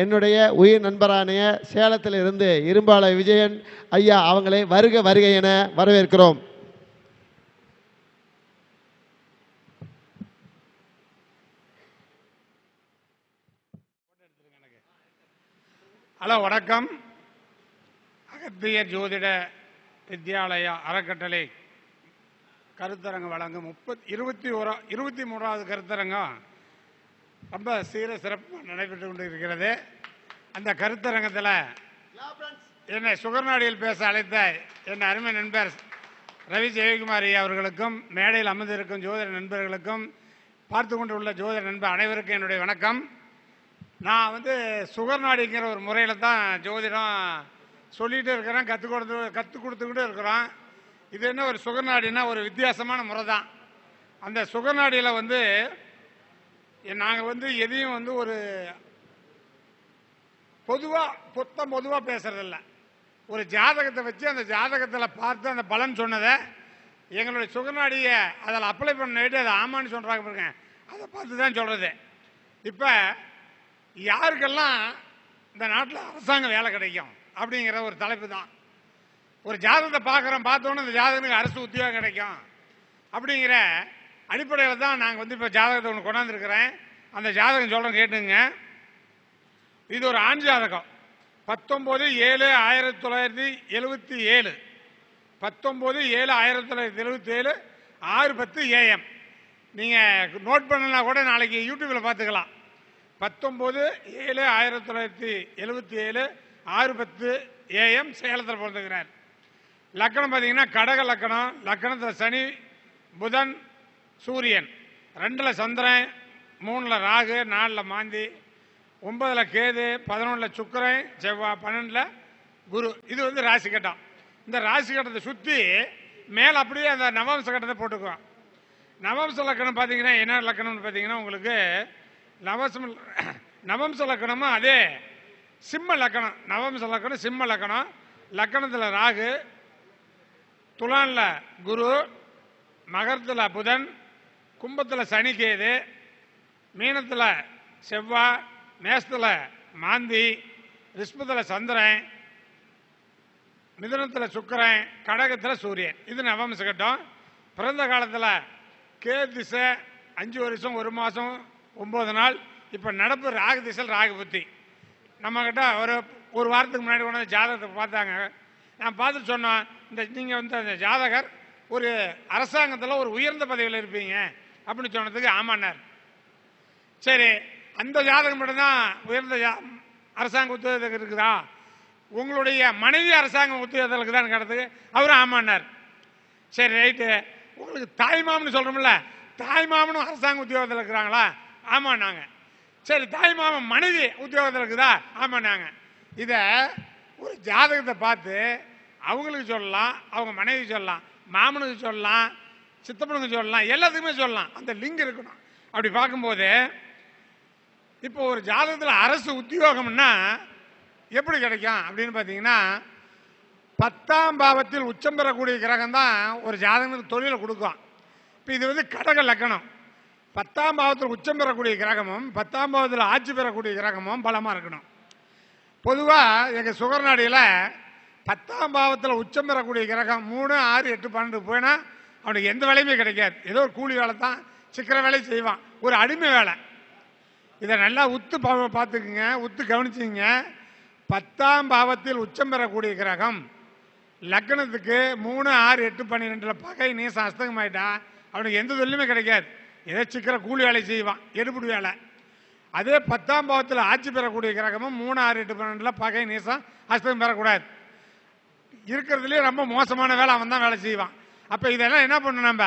என்னுடைய உயிர் நண்பரான சேலத்தில் இருந்து இரும்பாலை விஜயன் ஐயா அவங்களை வருக வருகை என வரவேற்கிறோம். ஹலோ, வணக்கம். அகத்திய ஜோதிட வித்யாலயா அறக்கட்டளை கருத்தரங்கம் வழங்கும் 23வது கருத்தரங்கம் ரொம்ப சீர சிறப்பாக நடைபெற்று கொண்டு இருக்கிறது. அந்த கருத்தரங்கத்தில் என்னை சுகர்நாடியில் பேச அழைத்த என் அருமை நண்பர் ரவி ஜெயக்குமாரி அவர்களுக்கும், மேடையில் அமர்ந்திருக்கும் ஜோதிட நண்பர்களுக்கும், பார்த்து கொண்டுள்ள ஜோதிட நண்பர் அனைவருக்கும் என்னுடைய வணக்கம். நான் சுகர்நாடிங்கிற ஒரு முறையில் தான் ஜோதிடம் சொல்லிகிட்டே இருக்கிறேன், கற்றுக் கொடுத்துக்கிட்டு இருக்கிறோம். இது என்ன ஒரு சுகர்நாடினா ஒரு வித்தியாசமான முறை தான். அந்த சுகர்நாடியில் நாங்கள் எதையும் ஒரு பொதுவாக பேசுறதில்ல. ஒரு ஜாதகத்தை வச்சு அந்த ஜாதகத்தில் பார்த்து அந்த பலன் சொன்னதை எங்களுடைய சுகர்நாடியை அதில் அப்ளை பண்ணிட்டு அதை ஆமான்னு சொல்கிறாங்க பாருங்க, அதை பார்த்து தான் சொல்கிறது. இப்போ யாருக்கெல்லாம் இந்த நாட்டில் அரசாங்க வேலை கிடைக்கும் அப்படிங்கிற ஒரு தலைப்பு தான். ஒரு ஜாதகத்தை பார்த்தோன்னே இந்த ஜாதகத்துக்கு அரசு உத்தியோகம் கிடைக்கும் அப்படிங்கிற அடிப்படையில் தான் நாங்கள் இப்போ ஜாதகத்தை ஒன்று கொண்டாந்துருக்கிறேன். அந்த ஜாதகம் சொல்கிறேன், கேட்டுங்க. இது ஒரு ஆண் ஜாதகம். 19/7/1977 19/7/1977 6:10 AM. நீங்கள் நோட் பண்ணலாம் கூட, நாளைக்கு யூடியூப்பில் பார்த்துக்கலாம். 19/7/1977 6:10 AM சேலத்தில் பிறந்துக்கிறார். லக்கணம் பார்த்தீங்கன்னா கடக லக்கணம். லக்கணத்தில் சனி, புதன், சூரியன், 2ல் சந்திரன், 3ல் ராகு, 4ல் மாந்தி, 9ல் கேது, 11ல் சுக்கிரன், செவ்வாய், 12ல் குரு. இது ராசி கட்டம். இந்த ராசி கட்டத்தை சுற்றி மேலே அப்படியே அந்த நவம்ச கட்டத்தை போட்டுக்குவோம். நவம்ச லக்கணம் பார்த்தீங்கன்னா என்ன லக்கணம்னு பார்த்தீங்கன்னா உங்களுக்கு நவம்ச லக்கணமும் அதே சிம்ம லக்கணம். நவம்ச லக்கணம் சிம்ம லக்கணம். லக்கணத்தில் ராகு, துலானில் குரு, மகரத்தில் புதன், கும்பத்தில் சனி கேது, மீனத்தில் செவ்வாய், மேஷத்தில் மாந்தி, ரிஷ்பத்தில் சந்திரன், மிதுனத்தில் சுக்கிரன், கடகத்தில் சூரியன். இது நவம்ச கட்டம். பிறந்த காலத்தில் கேது திசை 5 வருஷம் 1 மாதம் 9 நாள். இப்போ நடப்பு ராகு திசையில் ராகு புத்தி. நம்மக்கிட்ட ஒரு வாரத்துக்கு முன்னாடி கொண்டு ஜாதகத்தை பார்த்தாங்க. நான் பார்த்துட்டு சொன்னோம், நீங்கள் அந்த ஜாதகர் ஒரு அரசாங்கத்தில் ஒரு உயர்ந்த பதவியில் இருப்பீங்க அப்படின்னு சொன்னதுக்கு ஆமான்னார். சரி, அந்த ஜாதகம் மட்டும்தான் உயர்ந்த அரசாங்க உத்தியோகத்துக்கு இருக்குதா, உங்களுடைய மனைவி அரசாங்க உத்தியோகத்தில் இருக்குதான்னு கேட்டதுக்கு அவரும் ஆமான்னார். சரி, ரைட்டு. உங்களுக்கு தாய்மாமன்னு சொல்கிறோம்ல, தாய்மாமனும் அரசாங்க உத்தியோகத்தில் இருக்கிறாங்களா? ஆமாண்ணாங்க. சரி, தாய்மாமன் மனைவி உத்தியோகத்தில் இருக்குதா? ஆமாண்ணாங்க. இதை ஒரு ஜாதகத்தை பார்த்து அவங்களுக்கு சொல்லலாம், அவங்க மனைவி சொல்லலாம், மாமனுக்கு சொல்லலாம், சித்தப்பனுக்கு சொல்லலாம், எல்லாத்துக்குமே சொல்லலாம். அந்த லிங்க் இருக்கணும். அப்படி பார்க்கும்போது இப்போ ஒரு ஜாதகத்தில் அரசு உத்தியோகம்னா எப்படி கிடைக்கும் அப்படின்னு பார்த்தீங்கன்னா, 10ஆம் பாவத்தில் உச்சம் பெறக்கூடிய கிரகம் தான் ஒரு ஜாதகத்துக்கு தொழிலை கொடுக்கும். இப்போ இது கடக லக்கணம். 10ஆம் பாவத்தில் உச்சம் பெறக்கூடிய கிரகமும் 10ஆம் பாவத்தில் ஆட்சி பெறக்கூடிய கிரகமும் பலமாக இருக்கணும். பொதுவாக எங்கள் சுகர்நாடியில் 10ஆம் பாவத்தில் உச்சம் பெறக்கூடிய கிரகம் 3, 6, 8, 12 போயினா அவனுக்கு எந்த வேலையுமே கிடைக்காது. ஏதோ ஒரு கூலி வேலை தான், சிக்கிற வேலையை செய்வான், ஒரு அடிமை வேலை. இதை நல்லா உத்து பார்த்துக்குங்க, உத்து கவனிச்சிங்க. 10ஆம் பாவத்தில் உச்சம் பெறக்கூடிய கிரகம் லக்னத்துக்கு 3, 6, 8, 12 பகை நீசம் அஸ்தங்கமாயிட்டா அவனுக்கு எந்த தொழிலுமே கிடைக்காது. ஏதோ சிக்கிற கூலி வேலை செய்வான், எடுபடி வேலை. அதே 10ஆம் பாவத்தில் ஆட்சி பெறக்கூடிய கிரகமும் 3, 6, 8, 12 பகை நீசம் அஸ்தகம் பெறக்கூடாது. இருக்கிறதுலேயே ரொம்ப மோசமான வேலை அவன் தான் வேலை செய்வான். அப்போ இதெல்லாம் என்ன பண்ணணும், நம்ம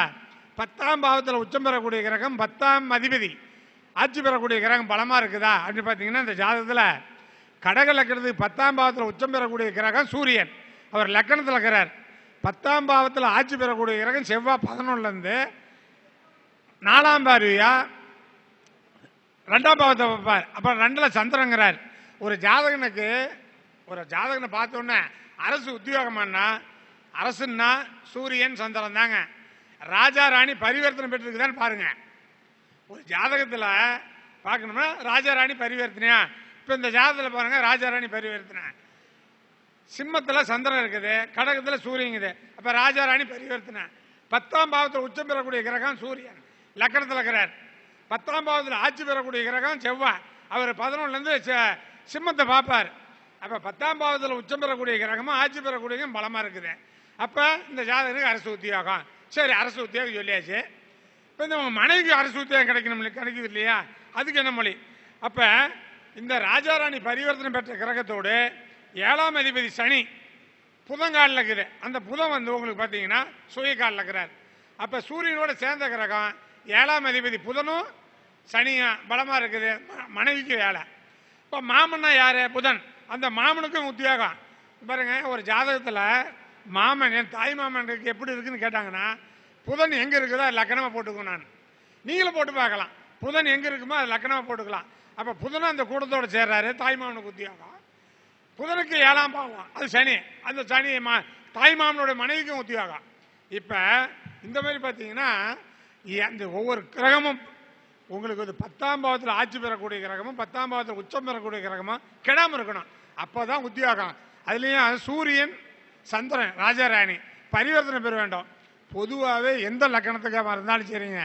10ஆம் பாவத்தில் உச்சம் பெறக்கூடிய கிரகம் 10ஆம் அதிபதி ஆட்சி பெறக்கூடிய கிரகம் பலமாக இருக்குதா அப்படின்னு பார்த்தீங்கன்னா, இந்த ஜாதகத்தில் கடக லக்கணத்துக்கு 10ஆம் பாவத்தில் உச்சம் பெறக்கூடிய கிரகம் சூரியன், அவர் லக்கணத்தில் இருக்கிறார். 10ஆம் பாவத்தில் ஆட்சி பெறக்கூடிய கிரகம் செவ்வாய் 11லேருந்து 4ஆம் பார்வையா 2ஆம் பாவத்தை பார்ப்பார். அப்புறம் 2ல் சந்திரங்கிறார். ஒரு ஜாதகனை பார்த்தோன்னே அரசு உத்தியோகம்னா, அரசுன்னா சூரியன் சந்திரன் தாங்க. ராஜா ராணி பரிவர்த்தனை பெற்றிருக்குதான்னு பாருங்க. ஒரு ஜாதகத்தில் பார்க்கணும்னா ராஜா ராணி பரிவர்த்தனையா இப்போ இந்த ஜாதகத்தில் பாருங்க, ராஜாராணி பரிவர்த்தனை, சிம்மத்தில் சந்திரன் இருக்குது, கடகத்தில் சூரியங்குது. அப்போ ராஜாராணி பரிவர்த்தனை. 10ஆம் பாவத்தில் உச்சம் பெறக்கூடிய கிரகம் சூரியன், லக்கணத்தில் இருக்கிறார். 10ஆம் பாவத்தில் ஆட்சி பெறக்கூடிய கிரகம் செவ்வாய், அவர் 11லேருந்து சிம்மத்தை பார்ப்பார். அப்போ 10ஆம் பாவத்தில் உச்சம் பெறக்கூடிய கிரகமும் ஆட்சி பெறக்கூடிய பலமாக இருக்குது. அப்போ இந்த ஜாதகனுக்கு அரசு உத்தியோகம். சரி, அரசு உத்தியோகம் சொல்லியாச்சு. இப்போ இந்த உங்கள் மனைவிக்கு அரசு உத்தியோகம் கிடைக்குது இல்லையா, அதுக்கு என்ன மொழி? அப்போ இந்த ராஜாராணி பரிவர்த்தனை பெற்ற கிரகத்தோடு 7ஆம் அதிபதி சனி புதங்காலில் இருக்குது. அந்த புதன் வந்து உங்களுக்கு பார்த்தீங்கன்னா சுயக்காலில் இருக்கிறார். அப்போ சூரியனோட சேர்ந்த கிரகம் 7ஆம் அதிபதி புதனும் சனியும் பலமாக இருக்குது, மனைவிக்கு வேலை. இப்போ மாமன்னா யார்? புதன். அந்த மாமனுக்கும் உத்தியோகம் பாருங்க. ஒரு ஜாதகத்தில் மாமன், என் தாய் மாமனுக்கு எப்படி இருக்குன்னு கேட்டாங்கன்னா, புதன் எங்கே இருக்குதோ அது லக்கணமாக போட்டுக்கணும். நான் நீங்களும் போட்டு பார்க்கலாம், புதன் எங்கே இருக்குமோ அது லக்கணமாக போட்டுக்கலாம். அப்போ புதனும் அந்த கூட்டத்தோடு சேர்றாரு, தாய் மாமனுக்கு உத்தியோகம். புதனுக்கு 7ஆம் பாவம் அது சனி, அந்த சனி தாய் மாமனுடைய மனைவிக்கும் உத்தியோகம். இப்போ இந்த மாதிரி பார்த்தீங்கன்னா அந்த ஒவ்வொரு கிரகமும் உங்களுக்கு வந்து 10ஆம் பாவத்தில் ஆட்சி பெறக்கூடிய கிரகமும் 10ஆம் பாவத்தில் உச்சம் பெறக்கூடிய கிரகமும் கெடாமல் இருக்கணும். அப்போ தான் உத்தியோகம். அதுலேயும் சூரியன் சந்திரன் ராஜாராணி பரிவர்த்தனை பெற வேண்டும். பொதுவாகவே எந்த லக்கணத்துக்காக இருந்தாலும் சரிங்க,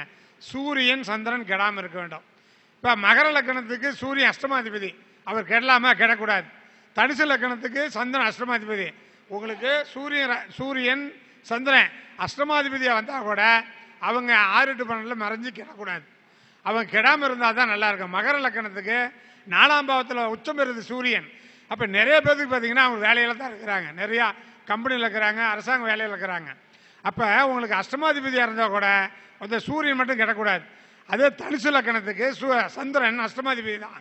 சூரியன் சந்திரன் கெடாமல் இருக்க வேண்டும். இப்போ மகர லக்கணத்துக்கு சூரியன் அஷ்டமாதிபதி, அவர் கெடலாமா? கெடக்கூடாது. தனுசு லக்கணத்துக்கு சந்திரன் அஷ்டமாதிபதி. உங்களுக்கு சூரியன் சந்திரன் அஷ்டமாதிபதியாக வந்தால் கூட அவங்க 6 8 12 மறைஞ்சு கெடக்கூடாது. அவங்க கெடாமல் இருந்தால் தான் நல்லா இருக்கும். மகர லக்கணத்துக்கு 4ஆம் பாவத்தில் உச்சம் பெறுது சூரியன். அப்போ நிறைய பேருக்கு பார்த்தீங்கன்னா அவங்க வேலையில் தான் இருக்கிறாங்க, நிறையா கம்பெனியில் இருக்கிறாங்க, அரசாங்க வேலையில் இருக்கிறாங்க. அப்போ உங்களுக்கு அஷ்டமாதிபதியாக இருந்தால் கூட அந்த சூரியன் மட்டும் கெடக்கூடாது. அதே தனுசு லக்கணத்துக்கு சந்திரன் அஷ்டமாதிபதி தான்,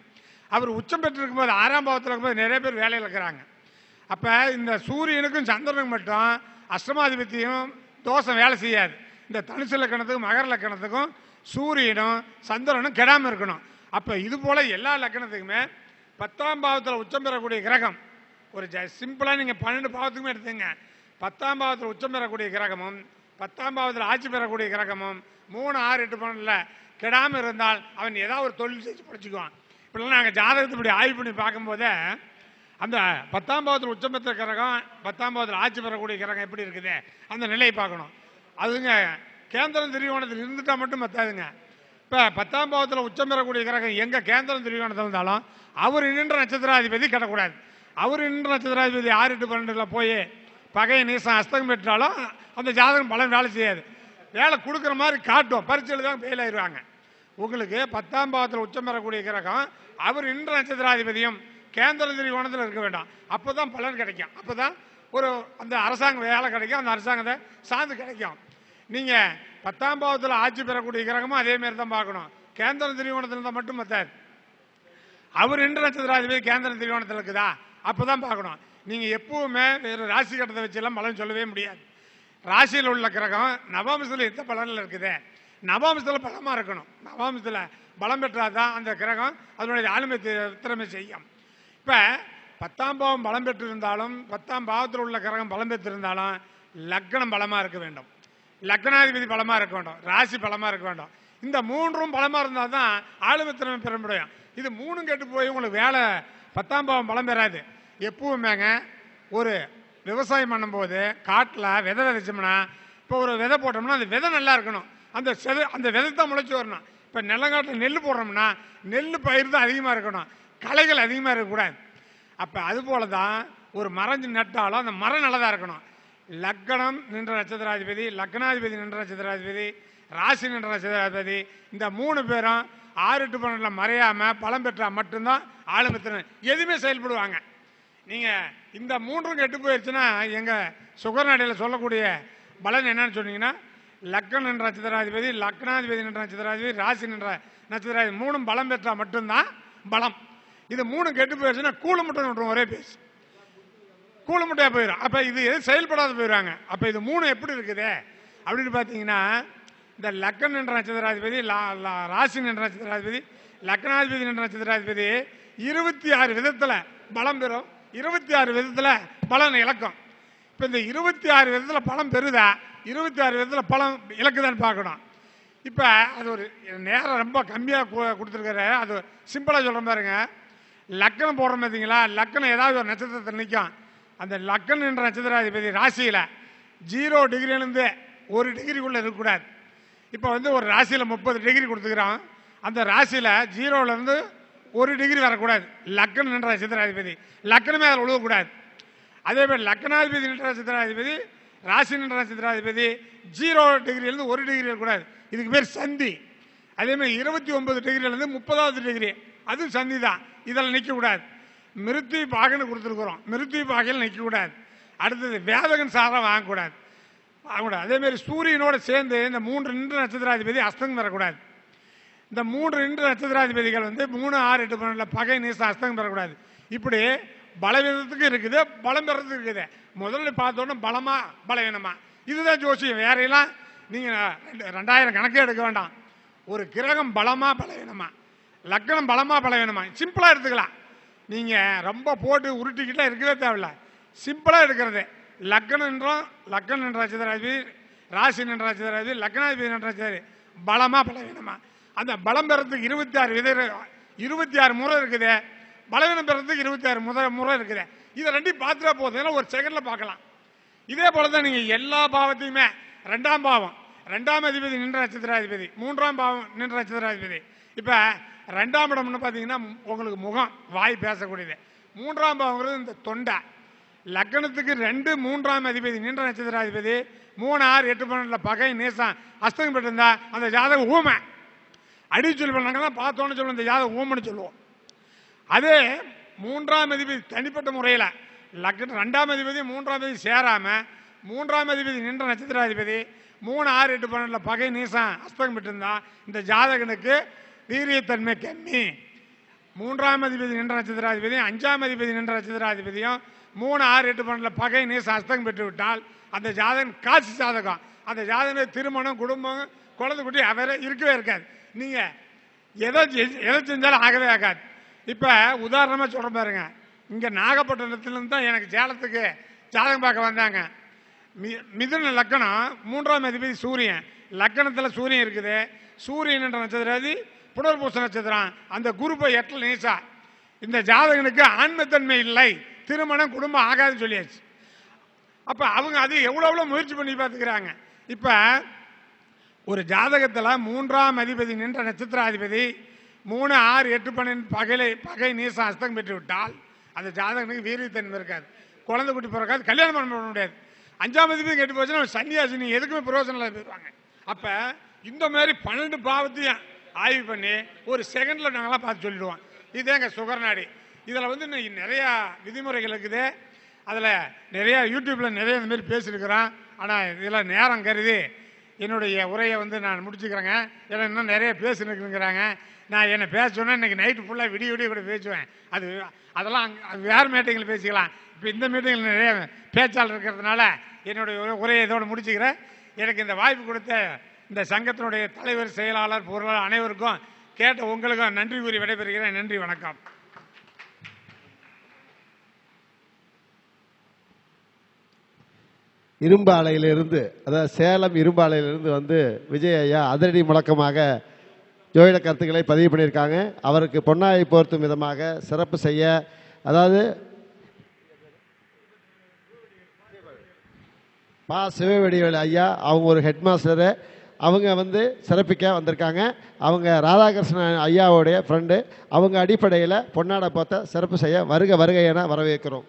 அவர் உச்சம் பெற்றிருக்கும் போது 6ஆம் பாவத்தில் இருக்கும்போது நிறைய பேர் வேலையில் இருக்கிறாங்க. அப்போ இந்த சூரியனுக்கும் சந்திரனுக்கும் மட்டும் அஷ்டமாதிபதியும் தோஷம் வேலை செய்யாது. இந்த தனுசு லக்கணத்துக்கும் மகர லக்கணத்துக்கும் சூரியனும் சந்திரனும் கெடாமல் இருக்கணும். அப்போ இது போல் எல்லா லக்கணத்துக்குமே 10ஆம் பாவத்தில் உச்சம் பெறக்கூடிய கிரகம், ஒரு சிம்பிளாக நீங்கள் 12 பாவத்துக்குமே எடுத்துங்க, 10ஆம் பாவத்தில் உச்சம் பெறக்கூடிய கிரகமும் 10ஆம் பாவத்தில் ஆட்சி பெறக்கூடிய கிரகமும் 3 6 8 12 கெடாமல் இருந்தால் அவன் ஏதாவது ஒரு தொழில் செஞ்சு படிச்சுக்குவான். இப்படிலாம் நாங்கள் ஜாதகத்தை இப்படி ஆய்வு பண்ணி பார்க்கும்போதே அந்த 10ஆம் பாவத்தில் உச்சம் பெற்ற கிரகம் 10ஆம் பாவத்தில் ஆட்சி பெறக்கூடிய கிரகம் எப்படி இருக்குது அந்த நிலையை பார்க்கணும். அதுங்க கேந்திரம் திரிகோணத்தில் இருந்துட்டால் மட்டும் பத்தாதுங்க. இப்போ 10ஆம் பாவத்தில் உச்சம் பெறக்கூடிய கிரகம் எங்கே கேந்திரம் திரிகோணத்தில் இருந்தாலும் அவர் நின்ற நட்சத்திராதிபதி கிடக்கூடாது. அவர் நின்ற நட்சத்திராதிபதி 6 8 12 போய் பகை நீசம் அஸ்தகம் பெற்றாலும் அந்த ஜாதகம் பலன் வேலை செய்யாது. வேலை கொடுக்குற மாதிரி காட்டும், பரீட்சையில் தான் ஃபெயில் ஆயிடுவாங்க. உங்களுக்கு 10ஆம் பாவத்தில் உச்சம் பெறக்கூடிய கிரகம் அவர் நின்ற நட்சத்திராதிபதியும் கேந்திர திரிகோணத்தில் இருக்க வேண்டாம். அப்போ தான் பலன் கிடைக்கும், அப்போ தான் ஒரு அந்த அரசாங்க வேலை கிடைக்கும், அந்த அரசாங்கத்தை சார்ந்து கிடைக்கும். நீங்கள் 10ஆம் பாவத்தில் ஆட்சி பெறக்கூடிய கிரகமும் அதேமாரி தான் பார்க்கணும். கேந்திர திரிகோணத்தில் இருந்தால் மட்டும் பத்தாது. அவர் நின்ற நட்சத்திராதிபதி கேந்திர திரிகோணத்தில் இருக்குதா அப்போ தான் பார்க்கணும். நீங்கள் எப்பவுமே வேறு ராசி கட்டத்தை வச்செல்லாம் பலன் சொல்லவே முடியாது. ராசியில் உள்ள கிரகம் நவாம்சத்தில் எந்த பலனில் இருக்குது, நவாம்சத்தில் பலமாக இருக்கணும். நவாம்சத்தில் பலம் பெற்றால் தான் அந்த கிரகம் அதனுடைய ஆளுமை திறமை செய்யும். இப்போ 10ஆம் பாவம் பலம் பெற்றிருந்தாலும் 10ஆம் பாவத்தில் உள்ள கிரகம் பலம் பெற்றிருந்தாலும் லக்னம் பலமாக இருக்க வேண்டும், லக்னாதிபதி பலமாக இருக்க வேண்டும், ராசி பலமாக இருக்க வேண்டும். இந்த 3ம் பலமாக இருந்தால் தான் ஆளுமை திறமை பெற முடியும். இது 3ம் கெட்டு போய் உங்களுக்கு வேலை 10ஆம் பாவம் பலம் பெறாது. எப்பவுமேங்க ஒரு விவசாயம் பண்ணும்போது காட்டில் விதை விதைச்சோம்னா, இப்போ ஒரு விதை போட்டோம்னா அந்த விதை நல்லா இருக்கணும், அந்த விதை தான் முளைச்சி வரணும். இப்போ நிலங்காட்டில் நெல் போடுறோம்னா நெல் பயிர் தான் அதிகமாக இருக்கணும், களைகள் அதிகமாக இருக்கக்கூடாது. அப்போ அதுபோல தான் ஒரு மரம் நட்டாலும் அந்த மரம் நல்லதாக இருக்கணும். லக்னம் நின்ற நட்சத்திராதிபதி, லக்னாதிபதி நின்ற நட்சத்திராதிபதி, ராசி நின்ற நட்சத்திராதிபதி, இந்த 3 பேரும் 6 8 12 மறையாமல் பலம் பெற்றால் மட்டும்தான் ஆளுமை திறன் எதுவுமே செயல்படுவாங்க. நீங்கள் இந்த 3ம் கெட்டு போயிடுச்சுன்னா எங்கள் சுகர் நடையில் சொல்லக்கூடிய பலன் என்னன்னு சொன்னீங்கன்னா, லக்னம் நின்ற நட்சத்திராதிபதி, லக்னாதிபதி நின்ற நட்சத்திராதிபதி, ராசி நின்ற நட்சத்திராதிபதி 3ம் பலம் பெற்றால் மட்டும்தான் பலம். இது 3ம் கெட்டு போயிடுச்சுன்னா கூழ முட்டை விட்டுரும், ஒரே பேசு கூழ முட்டையாக போயிடும். அப்போ இது எதுவும் செயல்படாத போயிடுவாங்க. அப்போ இது 3 எப்படி இருக்குது அப்படின்னு பார்த்தீங்கன்னா, இந்த லக்னம் நின்ற நட்சத்திராதிபதி, ராசி நின்ற நட்சத்திராதிபதி, லக்னாதிபதி நின்ற நட்சத்திராதிபதி 26 விதத்தில் பலம் பெறும், 26 விதத்தில் பலன் இழக்கும். இப்போ இந்த 26 விதத்தில் பலம் பெறுதா, 26 விதத்தில் பலம் இழக்குதான்னு பார்க்கணும். இப்போ அது ஒரு நேரம் ரொம்ப கம்மியாக கொடுத்துருக்காரு, அது சிம்பிளாக சொல்கிற பாருங்க. லக்கணம் போடுறோம் பார்த்தீங்களா, லக்கணம் ஏதாவது ஒரு நட்சத்திரத்தில் நிற்கும். அந்த லக்கணம் என்ற நட்சத்திராதிபதி ராசியில் 0 டிகிரிலேருந்து 1 டிகிரிக்குள்ளே இருக்கக்கூடாது. இப்போ வந்து ஒரு ராசியில் 30 டிகிரி கொடுத்துக்கிறோம். அந்த ராசியில் 0லேருந்து 1 டிகிரி வரக்கூடாது. லக்கணம் என்ற நட்சத்திராதிபதி லக்கணமே அதில் உழுவக்கூடாது. அதே மாதிரி லக்கணாதிபதி என்ற நட்சத்திராதிபதி ராசி என்ற நட்சத்திராதிபதி 0 டிகிரிலேருந்து 1 டிகிரி இருக்கக்கூடாது. இதுக்கு பேர் சந்தி. அதே மாதிரி 29 டிகிரிலேருந்து 30வது டிகிரி அதுவும் சந்தி தான். இதில் நிற்கக்கூடாது. மிருத்தி பாகன்னு கொடுத்துருக்குறோம். மிருத்தி பாகையில் நிற்கக்கூடாது. அடுத்தது வேதகன் சாரம் வாங்கக்கூடாது. அதே மாதிரி சூரியனோடு சேர்ந்து இந்த 3 நின்ற நட்சத்திராதிபதி அஸ்தங்கம் பெறக்கூடாது. இந்த 3 நின்ற நட்சத்திராதிபதிகள் வந்து 3, 6, 8, 12 பகை நீசம் அஸ்தங்கம் பெறக்கூடாது. இப்படி பலவீனத்துக்கு இருக்குது, பலம் பெறதுக்கு இருக்குது. முதல்ல பார்த்தோன்னா பலமா பலவீனமா இதுதான் ஜோசியம். வேறையெல்லாம் நீங்கள் 2000 கணக்கே எடுக்க வேண்டாம். ஒரு கிரகம் பலமா பலவீனமா, லக்கணம் பலமா பலவீனமா சிம்பிளாக எடுத்துக்கலாம். நீங்கள் ரொம்ப போட்டு உருட்டிக்கிட்டே இருக்கவே தேவையில்ல. சிம்பிளாக எடுக்கிறது லக்கணம் என்றும், லக்கணம் என்ற நட்சத்திராதிபதி ராசி என்ற நட்சத்திராதிபதி லக்கணாதிபதி என்ற நட்சத்திராதிபதி பலமா பலவீனமா. அந்த பலம் பெறத்துக்கு 26 முறை இருக்குது. பலவீனம் பெறத்துக்கு 26 முறை இருக்குது. இதை ரெண்டையும் பார்த்துட்டா போதும், ஒரு செகண்டில் பார்க்கலாம். இதே போல தான் நீங்கள் எல்லா பாவத்தையுமே 2ஆம் பாவம் 2ஆம் அதிபதி நின்ற நட்சத்திராதிபதி, 3ஆம் பாவம் நின்ற நட்சத்திராதிபதி. இப்போ 2ஆம் இடம்னு பார்த்தீங்கன்னா உங்களுக்கு முகம், வாய் பேசக்கூடியது. 3ஆம் பாவங்கிறது இந்த தொண்டை. லக்கணத்துக்கு 2, 3ஆம் அதிபதி நின்ற நட்சத்திராதிபதி 3, 6, 8, 12 பகை நேசம் அஸ்தங்கம் பெற்றிருந்தா அந்த ஜாதகம் ஊமை. அடி சொல்லி நாங்கள்லாம் பார்த்தோன்னு சொல்லுவோம், இந்த ஜாதகம் ஊமைன்னு சொல்லுவோம். அதே 3ஆம் அதிபதி தனிப்பட்ட முறையில் லக்கணம் 2ஆம் அதிபதி 3ஆம் அதிபதி சேராமல் 3ஆம் அதிபதி நின்ற நட்சத்திராதிபதி 3, 6, 8, 12 பகை நீசம் அஸ்தங்கம் பெற்றிருந்தா இந்த ஜாதகனுக்கு வீரியத்தன்மை கம்மி. 3ஆம் அதிபதி நின்ற நட்சத்திராதிபதியும் 5ஆம் அதிபதி நின்ற நட்சத்திராதிபதியும் 3, 6, 8, 12 பகை நீசம் அஸ்தங்கம் பெற்று விட்டால் அந்த ஜாதகன் காட்சி ஜாதகம். அந்த ஜாதகம் திருமணம், குடும்பம், குழந்தை குட்டி அவரே இருக்கவே இருக்காது. நீங்கள் எதை செஞ்சாலும் ஆகவே ஆகாது. இப்போ உதாரணமாக சொல்கிற பாருங்க, இங்கே நாகப்பட்டினத்துலேருந்து தான் எனக்கு சேலத்துக்கு ஜாதகம் பார்க்க வந்தாங்க. மிதுன லக்கணம் 3ஆம் அதிபதி சூரியன். லக்கணத்தில் சூரியன் இருக்குது. சூரியன் என்ற நட்சத்திராதி புனர்பூச நட்சத்திரம். அந்த குருப்பை 8 நீசா. இந்த ஜாதகனுக்கு ஆன்மத்தன்மை இல்லை, திருமணம் குடும்பம் ஆகாதுன்னு சொல்லியாச்சு. அப்போ அவங்க அது எவ்வளோ முயற்சி பண்ணி பார்த்துக்கிறாங்க. இப்போ ஒரு ஜாதகத்தில் 3ஆம் அதிபதி நின்ற நட்சத்திராதிபதி 3, 6, 8, 12 பகை நீசம் அஸ்தங்கம் பெற்று விட்டால் அந்த ஜாதகனுக்கு வீரியத்தன்மை இருக்காது, குழந்தை குட்டி பிறக்காது, கல்யாணம் பண்ண முடியாது. 5ஆம் அதிபதி கெட்டு போச்சுன்னா சன்னியாசி நீ எதுக்குமே பிரயோஜனம் இல்லை போயிடுவாங்க. அப்போ இந்த மாதிரி 12 பாவத்தையும் ஆய்வு பண்ணி ஒரு செகண்டில் நாங்களாம் பார்த்து சொல்லிடுவோம். இதேங்க சுகர் நாடி. இதில் வந்து நிறையா விதிமுறைகள் இருக்குது. அதில் நிறையா யூடியூப்பில் நிறைய இந்த மாதிரி பேசியிருக்கிறோம். ஆனால் இதில் நேரம் கருதி என்னுடைய உரையை வந்து நான் முடிச்சுக்கிறேங்க. ஏன்னா இன்னும் நிறைய பேசினுக்குங்கிறாங்க. நான் என்னை பேச சொன்னால் இன்றைக்கி நைட்டு ஃபுல்லாக விடிய கூட பேசுவேன். அதெல்லாம் வேறு மீட்டிங்கில் பேசிக்கலாம். இப்போ இந்த மீட்டிங்கில் நிறைய பேச்சாளர் இருக்கிறதுனால என்னுடைய உரையை இதோடு முடிச்சுக்கிறேன். எனக்கு இந்த வாய்ப்பு கொடுத்த இந்த சங்கத்தினுடைய தலைவர், செயலாளர், பொருளாளர் அனைவருக்கும் கேட்ட உங்களுக்கும் நன்றி கூறி விடைபெறுகிறேன். நன்றி, வணக்கம். இரும்பு ஆலையிலிருந்து, அதாவது சேலம் இரும்பு ஆலையிலிருந்து வந்து விஜய் ஐயா அதிரடி முழக்கமாக ஜோதிட கருத்துக்களை பதிவு பண்ணியிருக்காங்க. அவருக்கு பொன்னாயை போர்த்தும் விதமாக சிறப்பு செய்ய, அதாவது சிவவெடிவேலு ஐயா அவங்க ஒரு ஹெட் மாஸ்டரு, அவங்க வந்து சிறப்பிக்க வந்திருக்காங்க. அவங்க ராதாகிருஷ்ணன் ஐயாவுடைய ஃப்ரெண்டு. அவங்க அடிப்படையில் பொன்னாடை போத்த சிறப்பு செய்ய வருக வருக என வரவேற்கிறோம்.